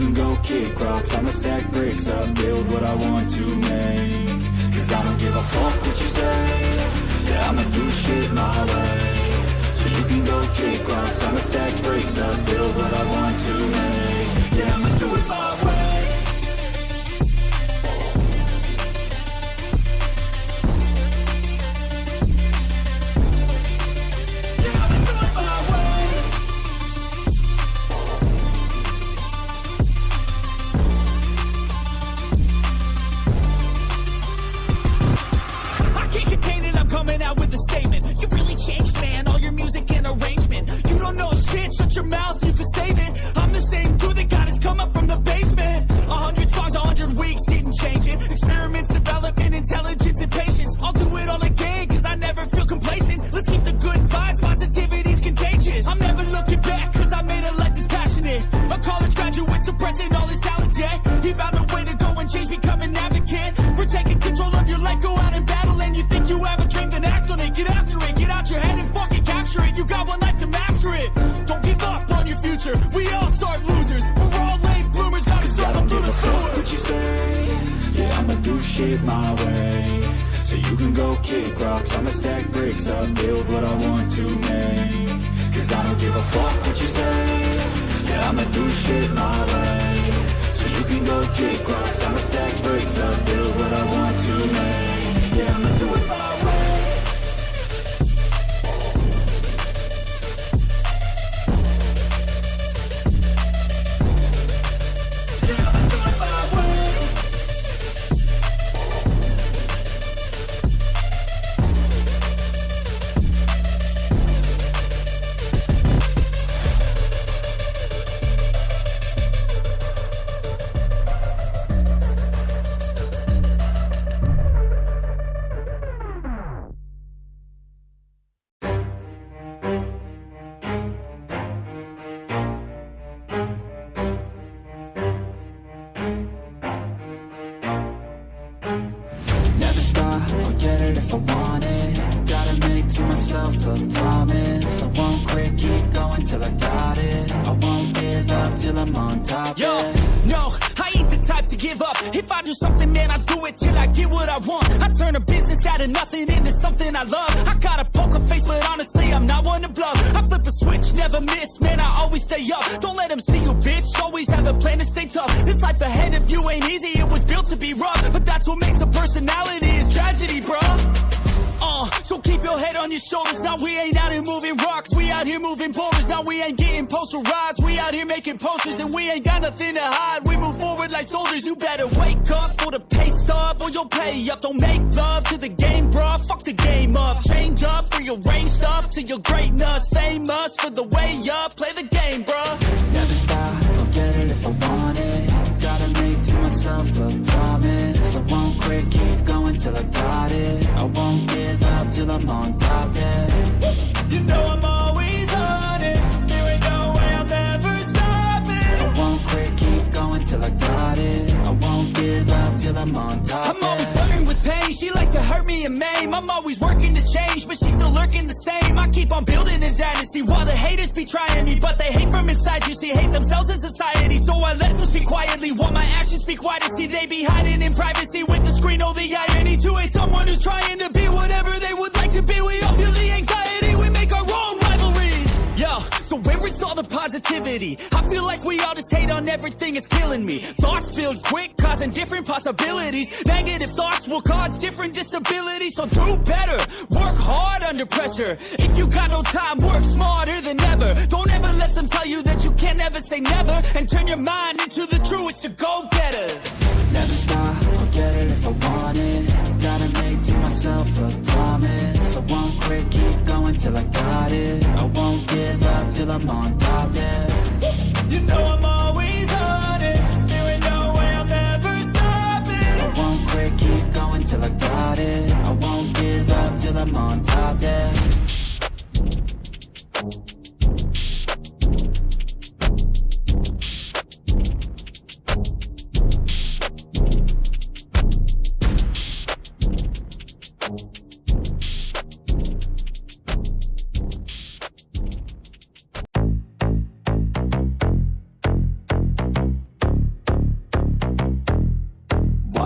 can go kick rocks, I'ma stack bricks up, build what I want to make. Cause I don't give a fuck what you say, yeah, I'ma do shit my way. So you can go kick rocks, I'ma stack bricks up, build what I want to make. Yeah, I'ma do it my way. Shut your mouth, you can save it. I'm the same dude that got his come up from the basement. 100 songs, 100 weeks, didn't change it. Experiments, development, intelligence, and patience. I'll do it all again, cause I never feel complacent. Let's keep the good vibes, positivity's contagious. I'm never looking back, cause I made a life that's passionate. A college graduate suppressing all his talents, yeah. He found a way to go and change, become an advocate. For taking control of your life, go out and battle. And you think you have a dream, then act on it. Get after it, get out your head and fucking capture it. You got one life to master it. Don't give up on your future, we all start losers. We're all late bloomers, gotta struggle through the sewer. What you say, yeah, I'ma do shit my way. So you can go kick rocks, I'ma stack bricks up, build what I want to make. Cause I don't give a fuck what you say, yeah, I'ma do shit my way. So you can go kick rocks, I'ma stack bricks up, build what I want to make. Yeah, I'ma do it my way. If I want it, gotta make to myself a promise. I won't quit, keep going till I got it. I won't give up till I'm on top. Yo, no, I ain't the type to give up. If I do something, man, I do it till I get what I want. I turn a business out of nothing into something I love. I got a poker face, but honestly, I'm not one to bluff. I flip a switch, never miss, man, I always stay up. Don't let them see you, bitch, always have a plan to stay tough. This life ahead of you ain't easy, it was built to be rough. But that's what makes a personality, is tragedy, bruh. So keep your head on your shoulders. Now we ain't out here moving rocks, we out here moving boulders. Now we ain't getting posterized, we out here making posters. And we ain't got nothing to hide, we move forward like soldiers. You better wake up for the pay stub, or you'll pay up. Don't make love to the game, bruh, fuck the game up. Change up, rearrange stuff to your greatness. Famous for the way up, play the game, bruh. Never stop, I'll get it if I want it. Gotta make to myself a promise. I won't quit, keep going till I got it. I won't give up till I'm on top, yeah. You know I'm always honest, there ain't no way I'm ever stopping. I won't quit, keep going till I got it. I won't give up till I'm on top, I'm always flirting with pain, she like to hurt me and maim. I'm always working to change, but she's still lurking the same. I keep on building a dynasty while the haters be trying me. But they hate from inside, you see, hate themselves in society. So I let them speak quietly while my actions speak wider. See, they be hiding in privacy with the screen. Oh, the irony to hate someone who's trying to be whatever they would like to be. We all feel the anxiety, we make our own rivalries. Yo, so where is all the positivity? I feel like we all just hate on everything, it's killing me. Thoughts build quick, causing different possibilities. Negative thoughts will cause different disabilities. So do better, work hard under pressure. If you got no time, work smarter than ever. Don't ever let them tell you that you can't ever say never. And turn your mind into the truest of go-getters. Never stop, I'll get it if I want it. Gotta make to myself a promise. I won't quit, keep going till I got it. I won't give up till I'm on top, yeah. You know I'm always honest, there ain't no way I'm ever stopping. I won't quit, keep going till I got it. I won't give up till I'm on top, yeah.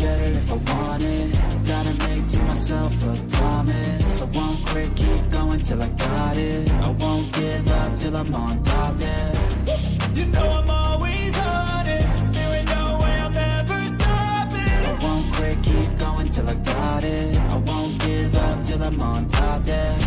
get it if I want it. Gotta make to myself a promise. I won't quit, keep going till I got it. I won't give up till I'm on top, yeah. You know I'm always honest. There ain't no way I'm ever stopping. I won't quit, keep going till I got it. I won't give up till I'm on top, yeah.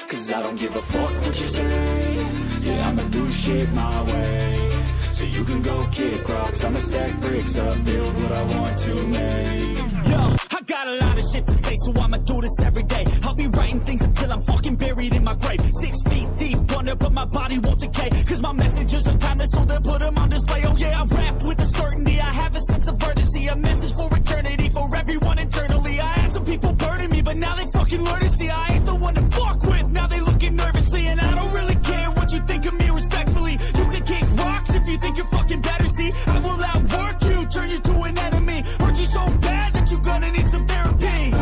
Cause I don't give a fuck what you say. Yeah, I'ma do shit my way. So you can go kick rocks, I'ma stack bricks up, build what I want to make. Yo, I got a lot of shit to say, so I'ma do this every day. I'll be writing things until I'm fucking buried in my grave. 6 feet deep under, but my body won't decay. Cause my messages are timeless, so they'll put them on display. Oh yeah, I rap with a certainty, I have a sense of urgency. A message for eternity, for everyone internally. I had some people burning me, but now they fucking learn to see I ain't the one to fuck with. Now they looking nervously, and I don't really care what you think of me respectfully. You can kick rocks if you think you're fucking better, see. I will outwork you, turn you to an enemy. Hurt you so bad that you're gonna need some therapy.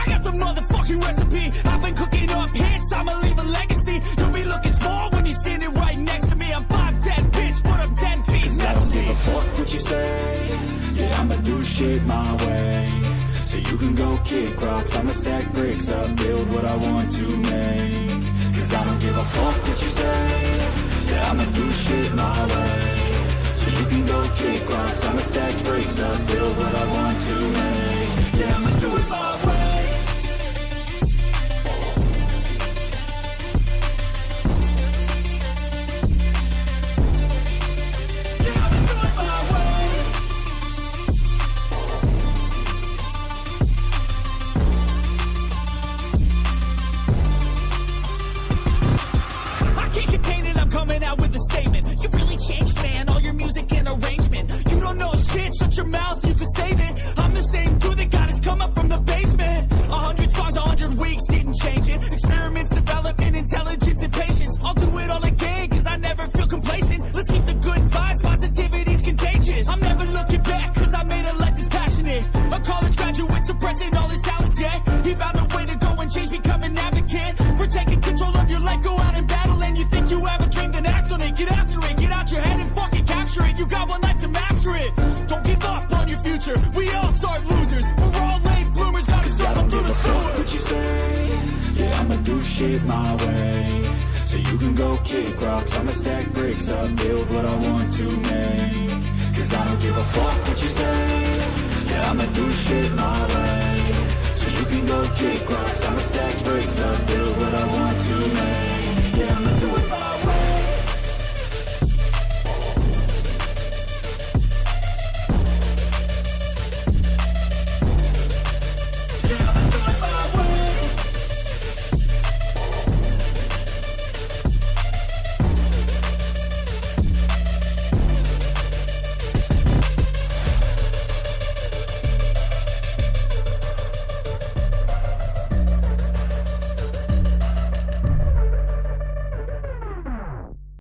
I got the motherfucking recipe. I've been cooking up hits, I'ma leave a legacy. You'll be looking small when you're standing right next to me. I'm 5'10", bitch, but I'm 10 feet. Cause I don't give a fuck what you say. Yeah, I'ma do shit my way. So you can go kick rocks, I'ma stack bricks up, build what I want to make. Cause I don't give a fuck what you say. Yeah, I'ma do shit my way. So you can go kick rocks, I'ma stack bricks up, build what I want to make. Yeah, I'ma do it my way. Shut your mouth, you can save it. I'm the same dude that got his come up from the basement. 100 songs, 100 weeks, didn't change it. Experiments, development, intelligence, and patience. I'll do it all again, cause I never feel complacent. Let's keep the good vibes, positivity's contagious. I'm never looking back, cause I made a life that's passionate. A college graduate suppressing all his talents, yeah. He found a way to go and change, become an advocate. For taking control of your life, go out and battle. And you think you have a dream, then act on it. Get after it, get out your head and fucking capture it. You got one life to master it. Don't give up on your future. We all start losers. We're all late bloomers. Gotta struggle through the sewer. What you say? Yeah, I'ma do shit my way. So you can go kick rocks, I'ma stack bricks up, build what I want to make. Cause I don't give a fuck what you say. Yeah, I'ma do shit my way. So you can go kick rocks, I'ma stack bricks up,